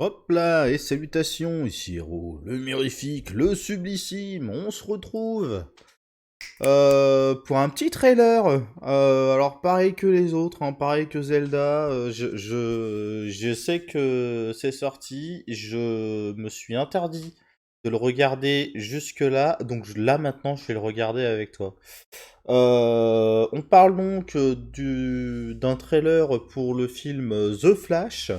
Hop là, et salutations, ici Hero, le mirifique, le sublissime, on se retrouve pour un petit trailer. Alors pareil que les autres, hein, pareil que Zelda, je sais que c'est sorti, je me suis interdit de le regarder jusque-là, donc là maintenant je vais le regarder avec toi. On parle donc d'un trailer pour le film The Flash.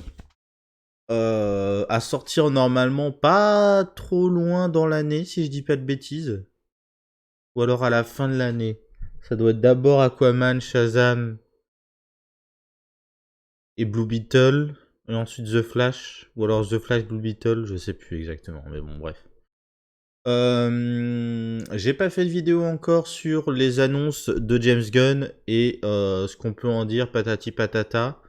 À sortir normalement pas trop loin dans l'année, si je dis pas de bêtises. Ou alors à la fin de l'année. Ça doit être d'abord Aquaman, Shazam et Blue Beetle. Et ensuite The Flash. Ou alors The Flash, Blue Beetle, je sais plus exactement. Mais bon, bref. J'ai pas fait de vidéo encore sur les annonces de James Gunn et ce qu'on peut en dire patati patata.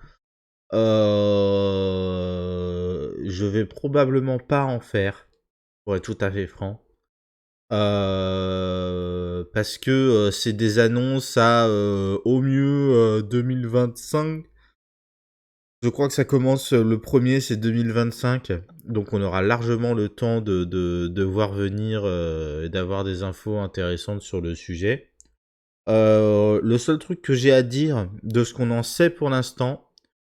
Je vais probablement pas en faire, pour être tout à fait franc. Parce que c'est des annonces à au mieux 2025. Je crois que ça commence le premier, c'est 2025. Donc on aura largement le temps de voir venir et d'avoir des infos intéressantes sur le sujet. Le seul truc que j'ai à dire de ce qu'on en sait pour l'instant,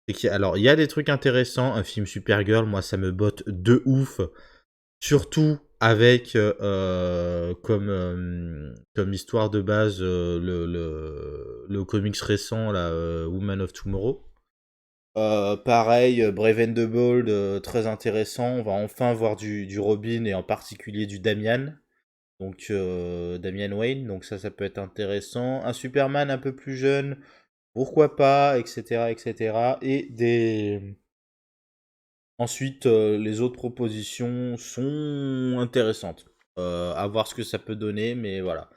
c'est qu'il y a des trucs intéressants. Un film Supergirl, moi ça me botte de ouf. Surtout avec comme histoire de base le comics récent là, Woman of Tomorrow. Pareil, Brave and the Bold, très intéressant. On va enfin voir du Robin et en particulier du Damian. Donc Damian Wayne, donc ça peut être intéressant. Un Superman un peu plus jeune, pourquoi pas, etc. etc. Et des Ensuite, les autres propositions sont intéressantes. À voir ce que ça peut donner, mais voilà.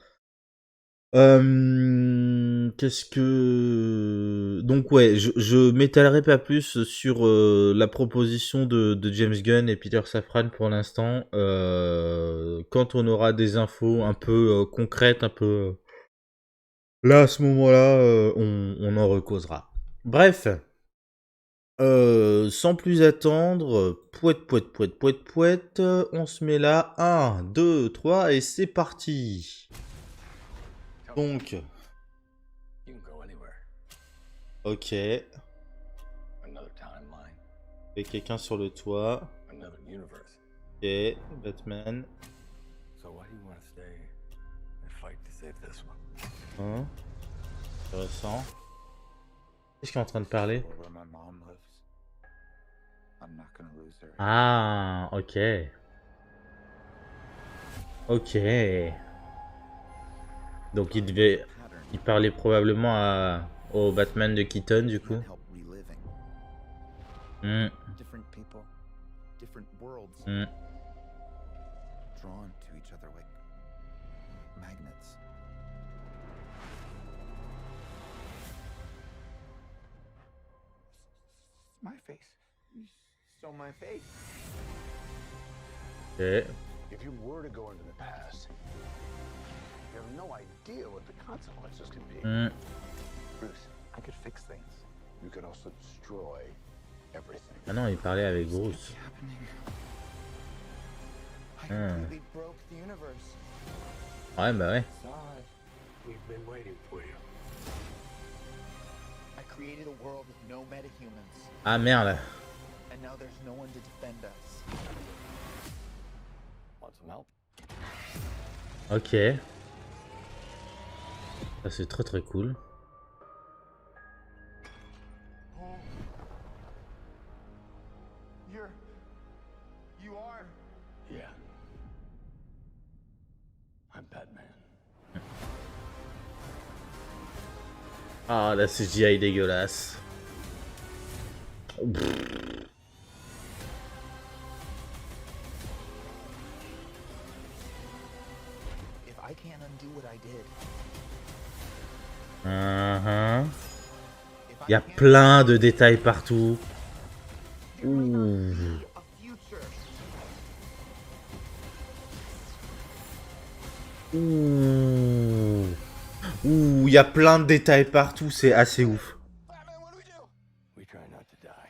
Qu'est-ce que... Donc ouais, je m'étalerai pas plus sur la proposition de James Gunn et Peter Safran pour l'instant. Quand on aura des infos un peu concrètes, un peu... Là, à ce moment-là, on en recausera. Bref. Sans plus attendre, pouette, pouette, pouette, pouette, pouette, on se met là, 1, 2, 3, et c'est parti. Donc, ok, et quelqu'un sur le toit, ok, Batman, hein, intéressant. Qu'est-ce qu'il est en train de parler? Ah, ok. Ok. Donc il parlait probablement au Batman de Keaton du coup. Hmm. Hmm. My face. You saw my face. Ok. If you were to go into the past, you have no idea what the consequences can be. Hmm. Bruce, I could fix things. You could also destroy everything. Ah non, il parlait avec Bruce. I completely broke the universe. Ouais, bah ouais. Zod, We've been waiting for you. I created a world with no metahumans, Ah merde. and now there's no one to defend us. Want some help? Ok. Ça c'est très très cool. Oh. You are. Yeah. I'm Batman. Ah, la CGI dégueulasse. If I can't undo what I did, if I Il y a can't plein de détails partout. there might not Ouh. be a future. Ouh. Ouh, il y a plein de détails partout, c'est assez ouf. Batman, what do? We try not to die.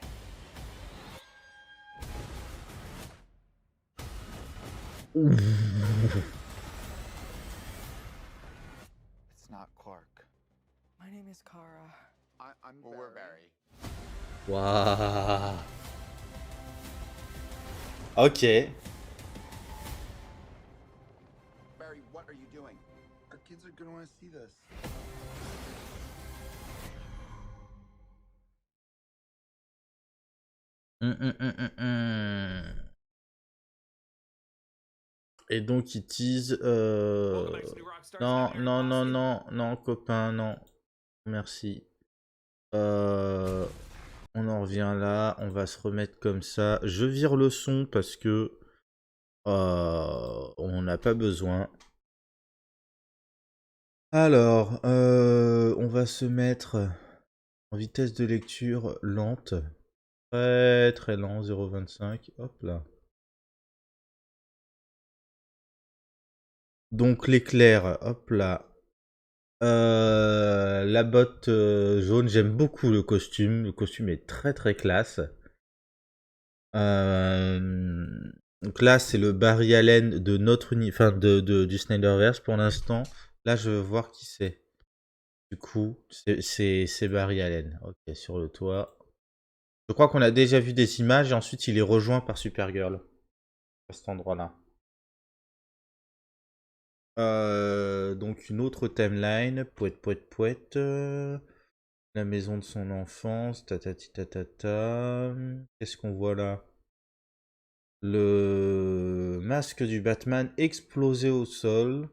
It's not Clark. My name is Kara. I'm Well, we're Barry. Waouh. Ok. Barry, what are you doing? Our kids are gonna want to see this. Et donc ils teasent. Non, non, non, non, non, copain, non. Merci. On en revient là. On va se remettre comme ça. Je vire le son parce que on n'a pas besoin. Alors, on va se mettre en vitesse de lecture lente. Très très lent, 0,25. Hop là. Donc l'éclair, hop là. La botte jaune, j'aime beaucoup le costume. Le costume est très très classe. Donc là, c'est le Barry Allen de notre enfin du Snyderverse pour l'instant. Là, je veux voir qui c'est. Du coup, c'est Barry Allen. Ok, sur le toit. Je crois qu'on a déjà vu des images et ensuite il est rejoint par Supergirl à cet endroit-là. Donc une autre timeline, poète poète poète, la maison de son enfance, tatati tatata. Qu'est-ce qu'on voit là? Le masque du Batman explosé au sol.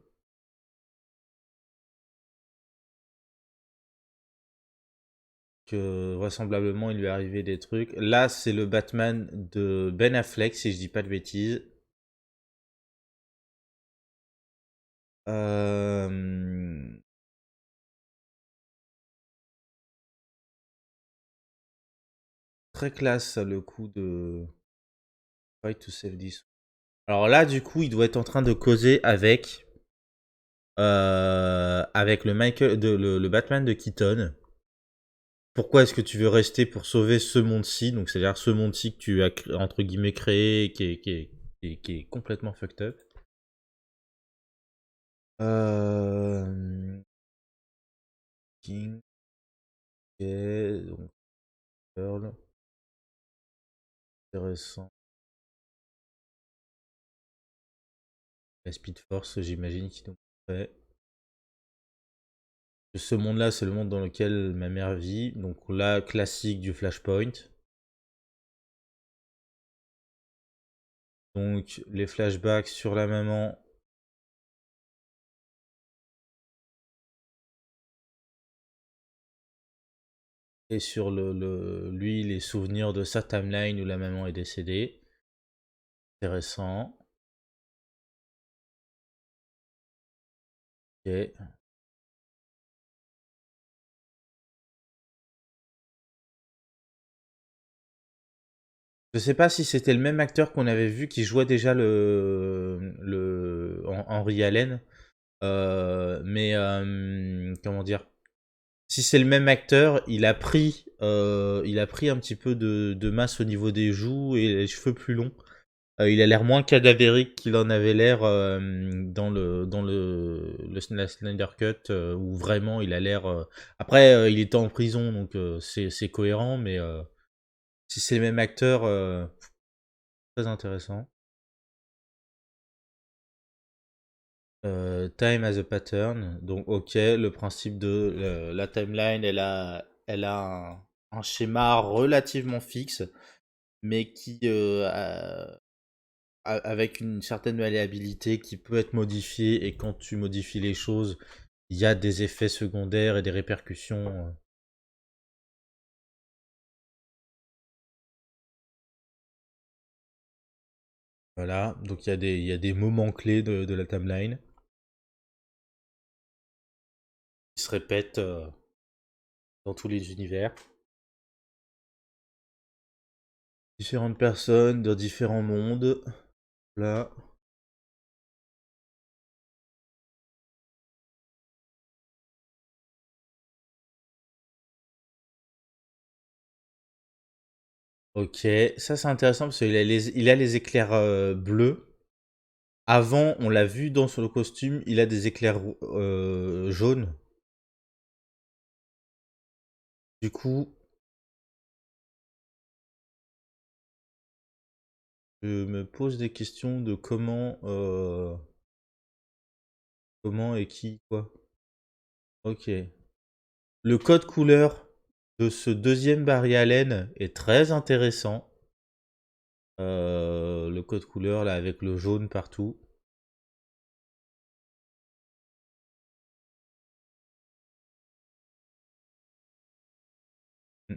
Que vraisemblablement il lui est arrivé des trucs. Là c'est le Batman de Ben Affleck si je dis pas de bêtises. Très classe le coup de Fight to Save This. Alors là du coup il doit être en train de causer avec le Batman de Keaton. Pourquoi est-ce que tu veux rester pour sauver ce monde-ci? Donc c'est-à-dire ce monde-ci que tu as entre guillemets créé et qui est complètement fucked up. King. Ok, donc Pearl. Intéressant. La Speed Force, j'imagine qu'ils nous fait. Ce monde-là, c'est le monde dans lequel ma mère vit. Donc là, classique du Flashpoint. Donc les flashbacks sur la maman. Et sur lui, les souvenirs de sa timeline où la maman est décédée. Intéressant. Ok. Je sais pas si c'était le même acteur qu'on avait vu qui jouait déjà Henry Allen. Mais comment dire? Si c'est le même acteur, il a pris un petit peu de masse au niveau des joues et les cheveux plus longs. Il a l'air moins cadavérique qu'il en avait l'air la Snyder Cut, où vraiment il a l'air. Après, il était en prison, donc c'est cohérent, mais si c'est le même acteur, très intéressant. Time as a pattern, donc ok, le principe de la timeline, elle a un schéma relativement fixe, mais qui avec une certaine malléabilité qui peut être modifiée, et quand tu modifies les choses, il y a des effets secondaires et des répercussions. Voilà, donc il y a des moments clés de la timeline qui se répètent dans tous les univers. Différentes personnes dans différents mondes. Là. Ok, ça c'est intéressant parce qu'il a il a les éclairs bleus. Avant, on l'a vu dans le costume, il a des éclairs jaunes. Du coup, je me pose des questions de comment et qui, quoi. Ok. Le code couleur de ce deuxième Barry Allen est très intéressant. Le code couleur, là, avec le jaune partout. Mm.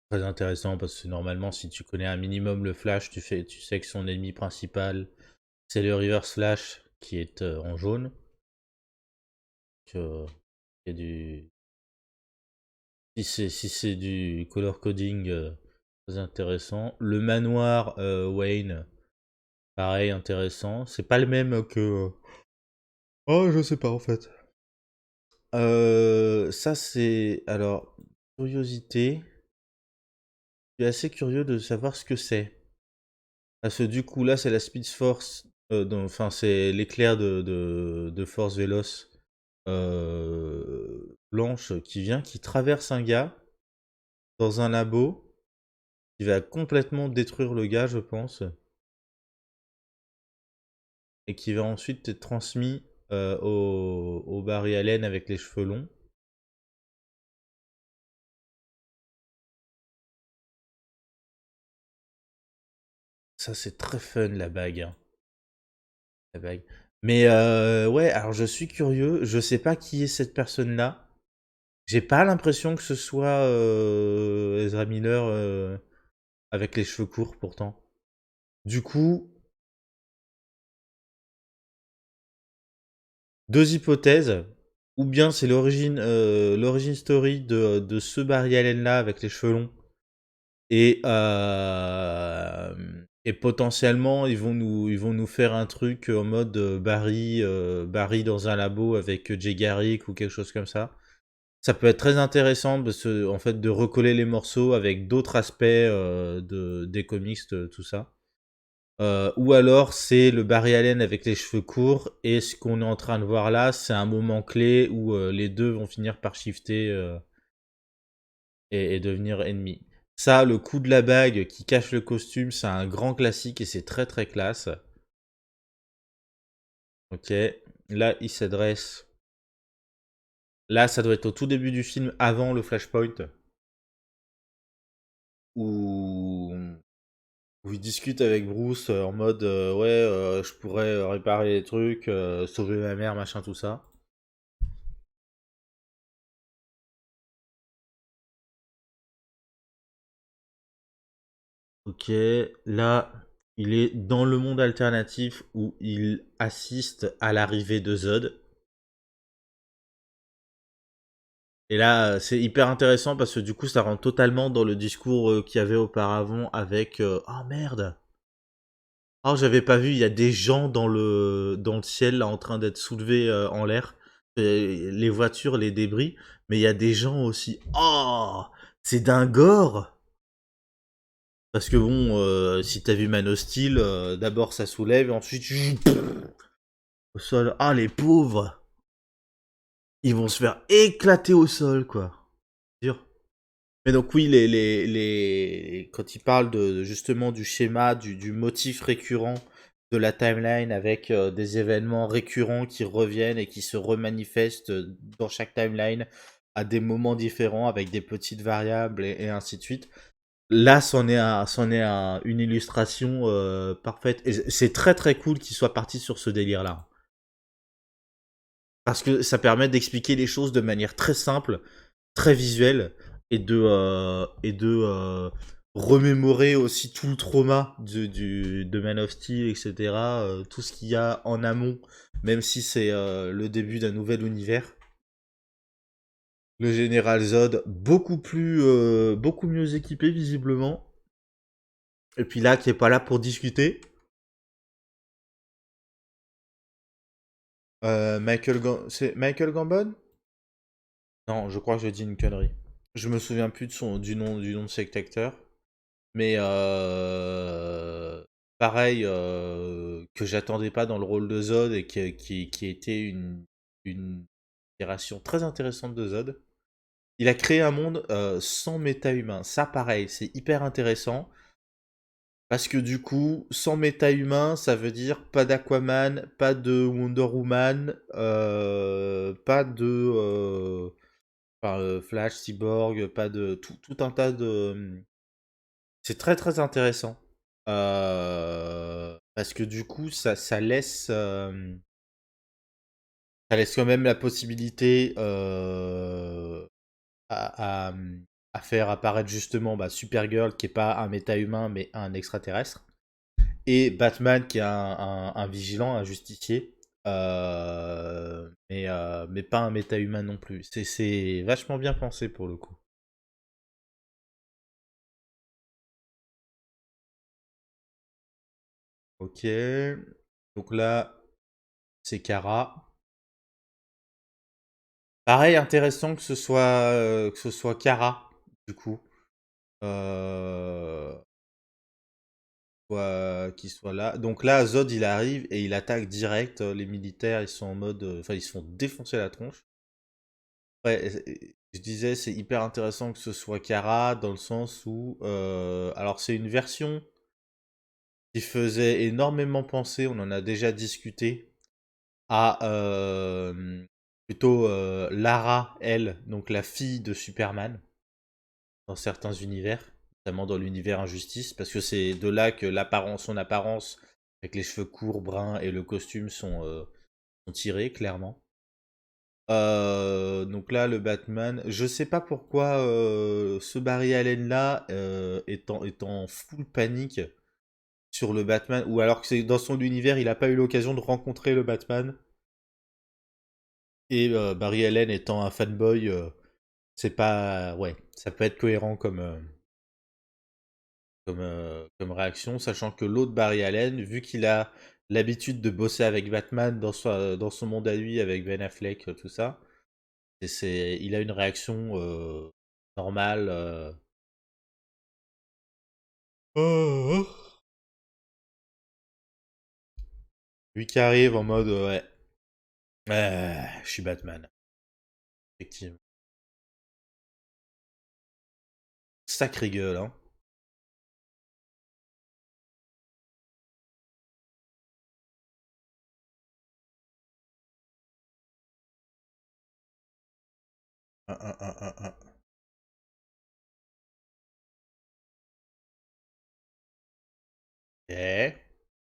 Très intéressant parce que normalement, si tu connais un minimum le Flash, tu sais que son ennemi principal, c'est le Reverse Flash qui est en jaune. Que il y a du si c'est du color coding très intéressant. Le manoir Wayne, pareil intéressant. C'est pas le même que oh, je sais pas en fait. Ça c'est alors curiosité. Je suis assez curieux de savoir ce que c'est. Parce que du coup là c'est la Speed Force, enfin c'est l'éclair de Force Véloce blanche qui traverse un gars dans un labo, qui va complètement détruire le gars je pense, et qui va ensuite être transmis au Barry Allen avec les cheveux longs. Ça c'est très fun la bague, hein, la bague. Mais ouais, alors je suis curieux, je sais pas qui est cette personne-là. J'ai pas l'impression que ce soit Ezra Miller avec les cheveux courts pourtant. Du coup, deux hypothèses. Ou bien c'est l'origine story de ce Barry Allen là avec les cheveux longs. Et potentiellement ils vont nous faire un truc en mode Barry dans un labo avec Jay Garrick ou quelque chose comme ça. Ça peut être très intéressant en fait de recoller les morceaux avec d'autres aspects des comics, tout ça. Ou alors c'est le Barry Allen avec les cheveux courts et ce qu'on est en train de voir là, c'est un moment clé où les deux vont finir par shifter et devenir ennemis. Ça, le coup de la bague qui cache le costume, c'est un grand classique et c'est très très classe. Ok, là il s'adresse. Là, ça doit être au tout début du film, avant le Flashpoint, où où il discute avec Bruce en mode ouais, je pourrais réparer les trucs, sauver ma mère, machin, tout ça. Ok, là, il est dans le monde alternatif où il assiste à l'arrivée de Zod. Et là, c'est hyper intéressant parce que du coup, ça rentre totalement dans le discours qu'il y avait auparavant avec oh merde! Oh, j'avais pas vu, il y a des gens dans le ciel là en train d'être soulevés en l'air. Les voitures, les débris, mais il y a des gens aussi. Oh! C'est d'un gore! Parce que bon, si t'as vu Man of Steel, d'abord ça soulève et ensuite au sol. Ah les pauvres! Ils vont se faire éclater au sol quoi. Dur. Mais donc oui, quand il parle justement du schéma, du motif récurrent de la timeline avec des événements récurrents qui reviennent et qui se remanifestent dans chaque timeline à des moments différents avec des petites variables et ainsi de suite. Là, une illustration parfaite. Et c'est très très cool qu'il soit parti sur ce délire-là. Parce que ça permet d'expliquer les choses de manière très simple, très visuelle, et de remémorer aussi tout le trauma de Man of Steel, etc. Tout ce qu'il y a en amont, même si c'est le début d'un nouvel univers. Le général Zod, beaucoup mieux équipé visiblement. Et puis là, qui est pas là pour discuter. C'est Michael Gambon? Non, je crois que je dis une connerie. Je me souviens plus du nom de cet acteur. Mais pareil, que j'attendais pas dans le rôle de Zod et qui était une itération très intéressante de Zod. Il a créé un monde sans méta-humain. Ça, pareil, c'est hyper intéressant. Parce que du coup, sans méta-humain, ça veut dire pas d'Aquaman, pas de Wonder Woman, pas de Flash, Cyborg, pas de tout un tas de. C'est très très intéressant. Parce que du coup, ça laisse quand même la possibilité à, à- à faire apparaître justement Supergirl qui est pas un méta-humain mais un extraterrestre. Et Batman qui est un vigilant, un justicier. Mais pas un méta-humain non plus. C'est vachement bien pensé pour le coup. Ok. Donc là, c'est Kara. Pareil, intéressant que ce soit Kara, du coup. Euh, qui soit là. Donc là, Zod, il arrive et il attaque direct. Les militaires, ils sont en mode. Enfin, ils se font défoncer la tronche. Ouais, je disais, c'est hyper intéressant que ce soit Kara, dans le sens où. Alors, c'est une version qui faisait énormément penser, on en a déjà discuté, à. Plutôt Lara, elle, donc la fille de Superman, dans certains univers, notamment dans l'univers Injustice, parce que c'est de là que son apparence, avec les cheveux courts, bruns et le costume sont tirés, clairement. Donc là, le Batman, je sais pas pourquoi ce Barry Allen là est en full panique sur le Batman, ou alors que c'est dans son univers, il a pas eu l'occasion de rencontrer le Batman. Et Barry Allen étant un fanboy, c'est pas, ouais, ça peut être cohérent comme réaction, sachant que l'autre Barry Allen, vu qu'il a l'habitude de bosser avec Batman dans son monde à lui, avec Ben Affleck, tout ça. Il a une réaction normale. Oh, oh. Lui qui arrive en mode ouais, je suis Batman, effectivement. Sacré gueule, hein. Un.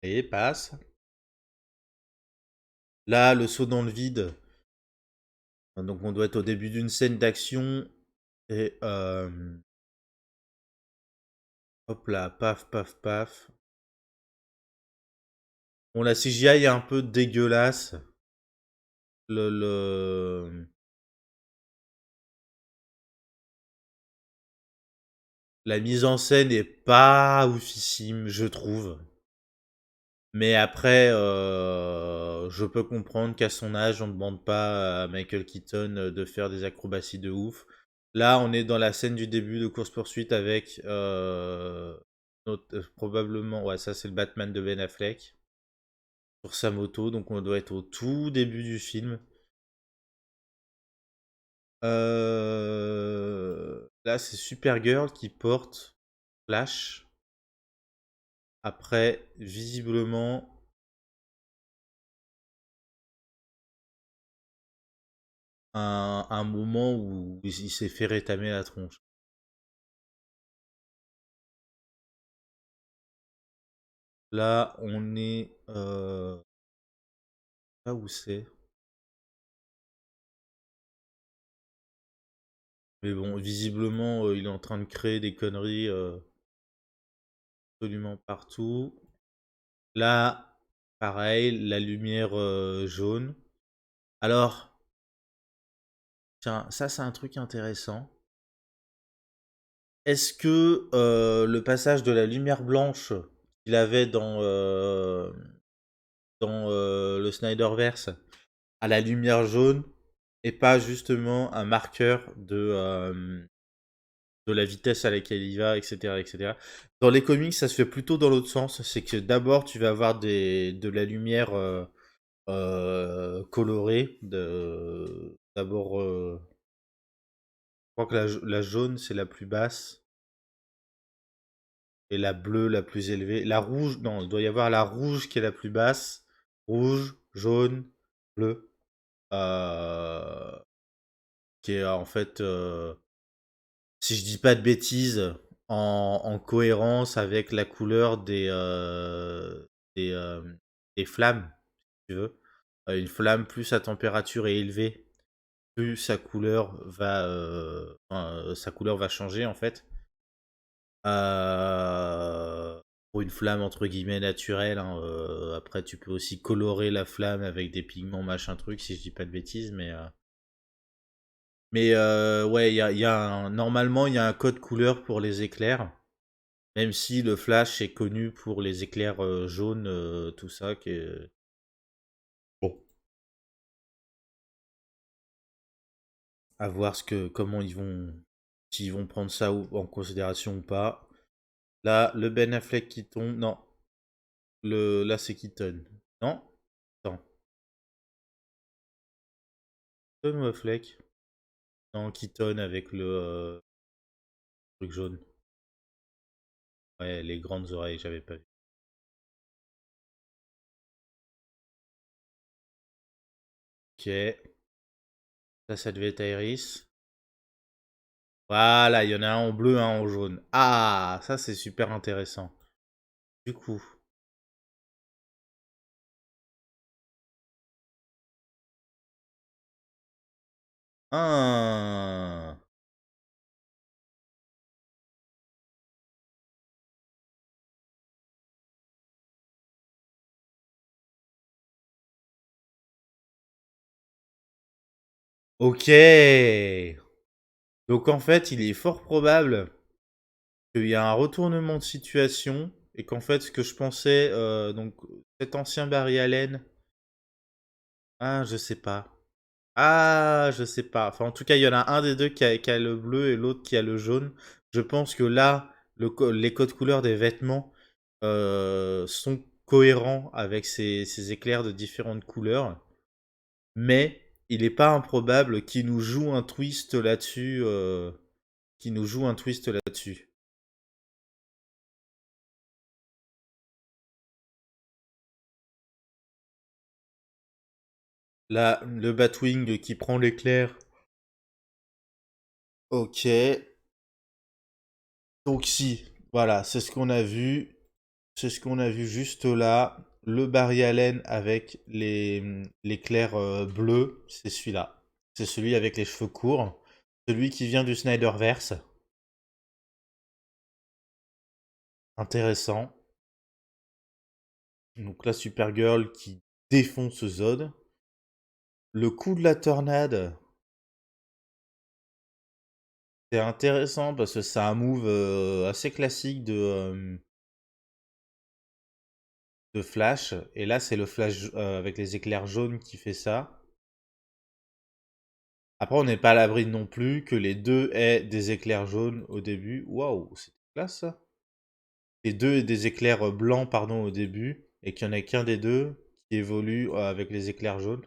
Et passe. Là, le saut dans le vide. Donc on doit être au début d'une scène d'action. Et hop là, paf, paf, paf. Bon, la CGI est un peu dégueulasse. Le... La mise en scène est pas oufissime, je trouve. Mais après, je peux comprendre qu'à son âge, on ne demande pas à Michael Keaton de faire des acrobaties de ouf. Là, on est dans la scène du début de course-poursuite avec probablement, ouais, ça c'est le Batman de Ben Affleck sur sa moto, donc on doit être au tout début du film. Là, c'est Supergirl qui porte Flash. Après, visiblement, un moment où il s'est fait rétamer la tronche. Là, on est... Pas où c'est. Mais bon, visiblement, il est en train de créer des conneries absolument partout. Là, pareil, la lumière jaune. Alors, tiens, ça c'est un truc intéressant. Est-ce que le passage de la lumière blanche qu'il avait dans le Snyderverse à la lumière jaune est pas justement un marqueur de la vitesse à laquelle il va, etc., etc. Dans les comics, ça se fait plutôt dans l'autre sens. C'est que d'abord, tu vas avoir de la lumière colorée. D'abord, je crois que la jaune, c'est la plus basse. Et la bleue, la plus élevée. La rouge, non, il doit y avoir la rouge qui est la plus basse. Rouge, jaune, bleu. Euh, qui est en fait, si je dis pas de bêtises, en cohérence avec la couleur des, euh, des flammes, si tu veux. Une flamme, plus sa température est élevée, plus sa couleur va changer en fait. Pour une flamme entre guillemets naturelle, hein, après tu peux aussi colorer la flamme avec des pigments machin truc, si je dis pas de bêtises, mais ouais, normalement, il y a un code couleur pour les éclairs. Même si le Flash est connu pour les éclairs jaunes, tout ça. Bon, à voir comment s'ils vont prendre ça en considération ou pas. Là, le Ben Affleck qui tombe. Non, là c'est Keaton. Non? Attends. Keaton ou Affleck? Non, Keaton avec le truc jaune. Ouais, les grandes oreilles, j'avais pas vu. Ok. Ça devait être Iris. Voilà, il y en a un en bleu, un en jaune. Ah, ça c'est super intéressant. Du coup. Ah. Ok. Donc en fait, il est fort probable qu'il y a un retournement de situation et qu'en fait, ce que je pensais, donc cet ancien Barry Allen, ah, je sais pas. Ah, je sais pas. Enfin, en tout cas, il y en a un des deux qui a le bleu et l'autre qui a le jaune. Je pense que là, les codes couleurs des vêtements sont cohérents avec ces éclairs de différentes couleurs. Mais il n'est pas improbable qu'il nous joue un twist là-dessus. Qui nous joue un twist là-dessus. Là, le Batwing qui prend l'éclair. Ok. Donc si, voilà, c'est ce qu'on a vu. C'est ce qu'on a vu juste là. Le Barry Allen avec l'éclair bleu, c'est celui-là. C'est celui avec les cheveux courts. Celui qui vient du Snyderverse. Intéressant. Donc là, Supergirl qui défonce Zod. Le coup de la tornade, c'est intéressant parce que c'est un move assez classique de Flash. Et là, c'est le Flash avec les éclairs jaunes qui fait ça. Après, on n'est pas à l'abri non plus que les deux aient des éclairs jaunes au début. Waouh, c'est classe ça. Les deux aient des éclairs blancs, pardon, au début. Et qu'il n'y en ait qu'un des deux qui évolue avec les éclairs jaunes.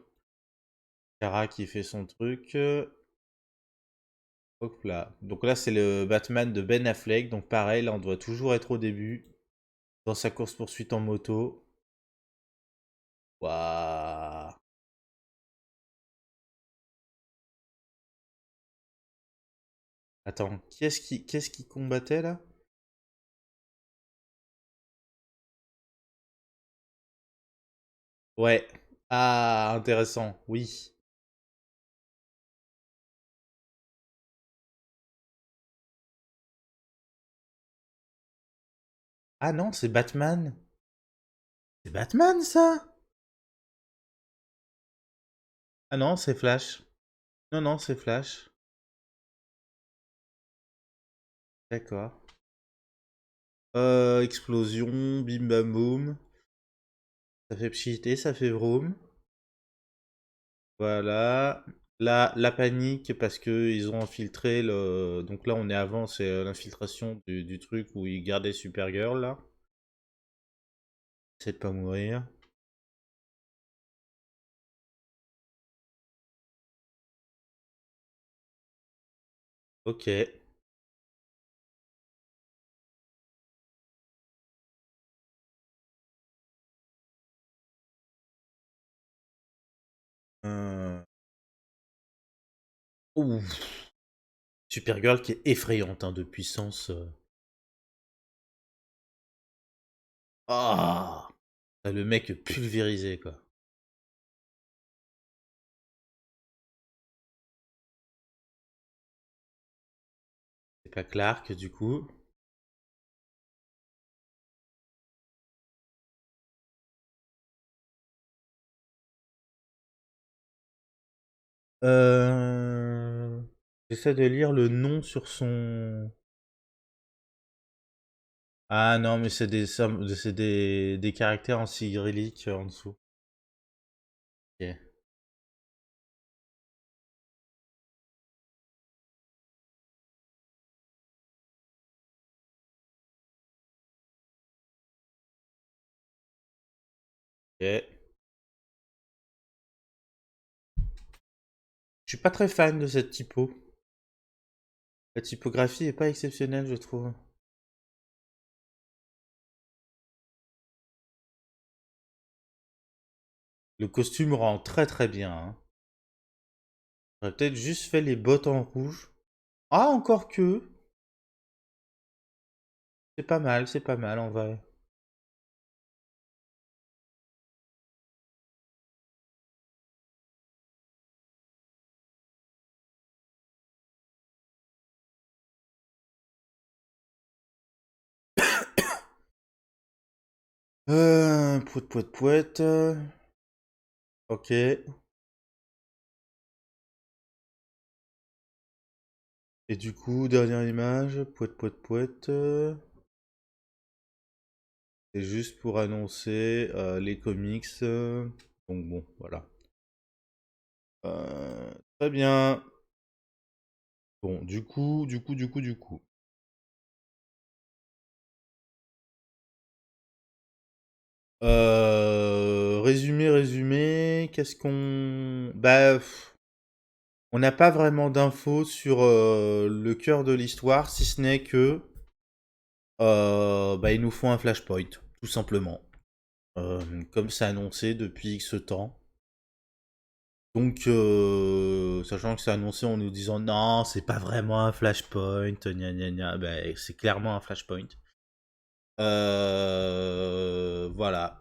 Kara qui fait son truc. Hop là. Donc là, c'est le Batman de Ben Affleck. Donc pareil, là, on doit toujours être au début. Dans sa course-poursuite en moto. Waouh. Attends, qu'est-ce qui combattait là? Ouais. Ah, intéressant. Oui. Ah non, c'est Batman. C'est Batman ça? Ah non, c'est Flash. Non, non, c'est Flash. D'accord. Explosion, bim bam boum. Ça fait pchiter, ça fait vroom. Voilà. La panique parce que ils ont infiltré le. Donc là, on est avant, c'est l'infiltration du truc où ils gardaient Supergirl là. C'est de pas mourir. Ok. Euh... Ouf. Supergirl qui est effrayante hein, de puissance. Ah, le mec pulvérisé quoi. C'est pas Clark du coup. Euh... J'essaie de lire le nom sur son. Ah non, mais c'est des caractères en cyrillique en dessous. Ok. Ok. Je suis pas très fan de cette typo. La typographie est pas exceptionnelle, je trouve. Le costume rend très très bien. Hein. J'aurais peut-être juste fait les bottes en rouge. Ah, encore que. C'est pas mal en vrai. Pouet pouet pouet. Ok. Et du coup, dernière image. Pouet pouet pouet. C'est juste pour annoncer les comics. Donc bon, voilà. Très bien. Bon, du coup. Résumé, qu'est-ce qu'on... Bah, on n'a pas vraiment d'infos sur le cœur de l'histoire, si ce n'est que bah, ils nous font un flashpoint, tout simplement. Comme c'est annoncé depuis X temps. Donc, sachant que c'est annoncé en nous disant non, c'est pas vraiment un flashpoint, gna gna gna, bah, c'est clairement un flashpoint. Voilà.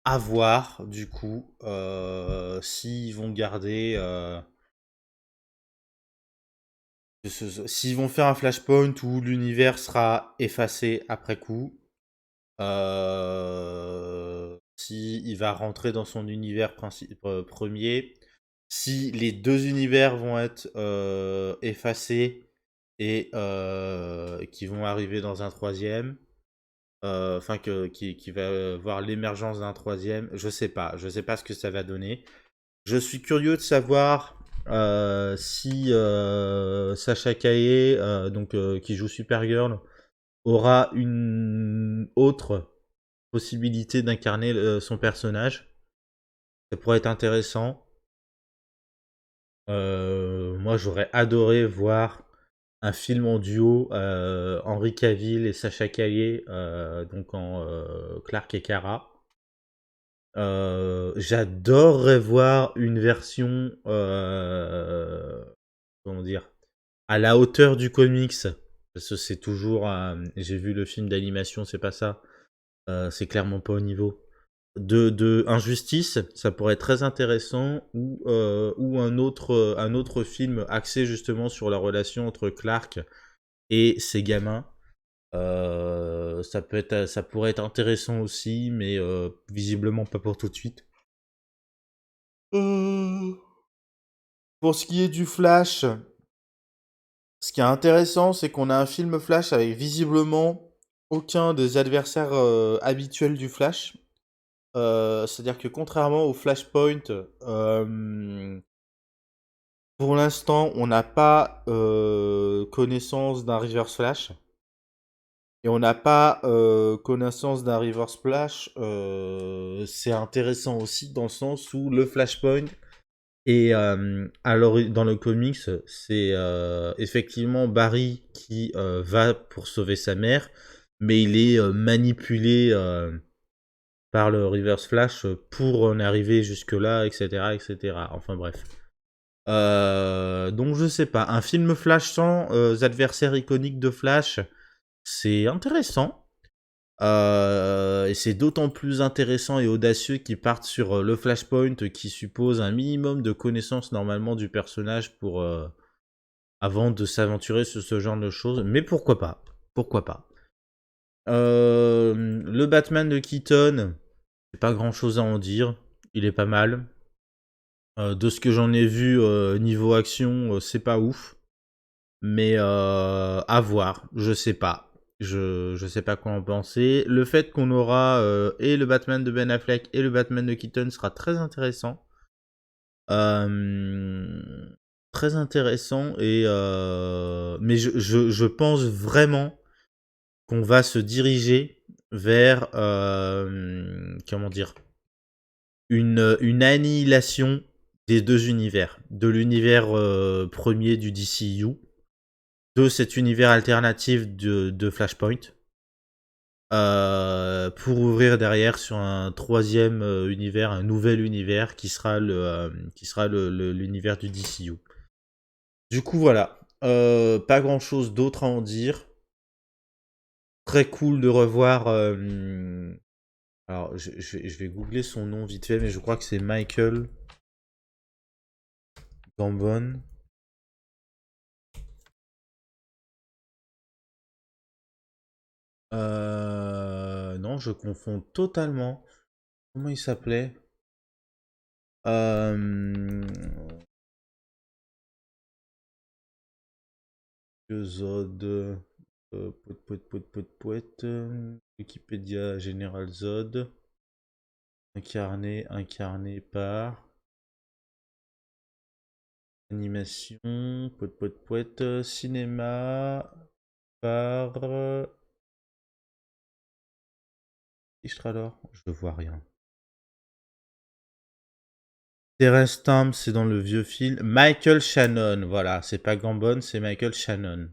À voir, du coup, s'ils vont garder. S'ils vont faire un flashpoint où l'univers sera effacé après coup. Si il va rentrer dans son univers premier. Si les deux univers vont être effacés et qui vont arriver dans un troisième. Enfin, qui va voir l'émergence d'un troisième. Je sais pas. Je sais pas ce que ça va donner. Je suis curieux de savoir si Sacha Kaye, donc, qui joue Supergirl, aura une autre possibilité d'incarner son personnage. Ça pourrait être intéressant. Moi, j'aurais adoré voir un film en duo Henry Cavill et Sacha Kaye, donc en Clark et Kara. J'adorerais voir une version, comment dire, à la hauteur du comics. Parce que c'est toujours, j'ai vu le film d'animation, c'est pas ça. C'est clairement pas au niveau. De Injustice, ça pourrait être très intéressant, ou un autre film axé justement sur la relation entre Clark et ses gamins. Ça pourrait être intéressant aussi, mais visiblement pas pour tout de suite. Euh, Pour ce qui est du Flash, ce qui est intéressant, c'est qu'on a un film Flash avec visiblement aucun des adversaires habituels du Flash. C'est-à-dire que contrairement au Flashpoint, Pour l'instant, on n'a pas connaissance d'un Reverse Flash. Et on n'a pas connaissance d'un Reverse Flash. C'est intéressant aussi dans le sens où le Flashpoint et alors dans le comics, c'est effectivement Barry qui va pour sauver sa mère, mais il est manipulé par le Reverse Flash pour en arriver jusque-là, etc., etc. Enfin bref. Donc je sais pas. Un film Flash sans adversaires iconiques de Flash, c'est intéressant. Et c'est d'autant plus intéressant et audacieux qu'ils partent sur le Flashpoint qui suppose un minimum de connaissances normalement du personnage pour avant de s'aventurer sur ce genre de choses. Mais pourquoi pas? Pourquoi pas? Le Batman de Keaton, c'est pas grand chose à en dire. Il est pas mal. De ce que j'en ai vu niveau action, c'est pas ouf. Mais à voir, je sais pas. Je sais pas quoi en penser. Le fait qu'on aura et le Batman de Ben Affleck et le Batman de Keaton sera très intéressant. Très intéressant. Et mais je pense vraiment qu'on va se diriger vers comment dire une annihilation des deux univers. De l'univers premier du DCU, de cet univers alternatif de Flashpoint, pour ouvrir derrière sur un troisième univers, un nouvel univers qui sera l'univers du DCU. Du coup voilà, pas grand chose d'autre à en dire. Très cool de revoir. Alors je vais googler son nom vite fait, mais je crois que c'est Michael Gambon. Non, je confonds totalement. Comment il s'appelait? Zod. Wikipédia Général Zod. Incarné par. Animation. Cinéma. Par. Istralor. Je vois rien. Terence Stamp, c'est dans le vieux film. Michael Shannon, voilà, c'est pas Gambon, c'est Michael Shannon.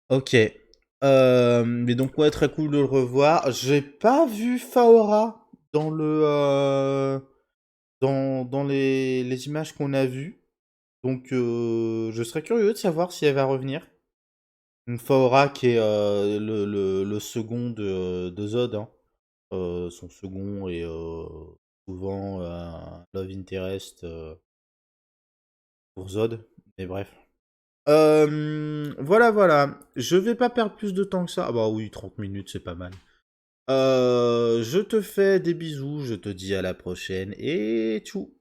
Ok. Mais donc ouais, très cool de le revoir. J'ai pas vu Faora dans le dans les images qu'on a vues. Donc je serais curieux de savoir si elle va revenir. Une Faora qui est le second de Zod, hein. Son second est souvent un love interest pour Zod. Mais bref. Voilà. Je vais pas perdre plus de temps que ça. Ah bah oui, 30 minutes, c'est pas mal. Je te fais des bisous, je te dis à la prochaine et tchou.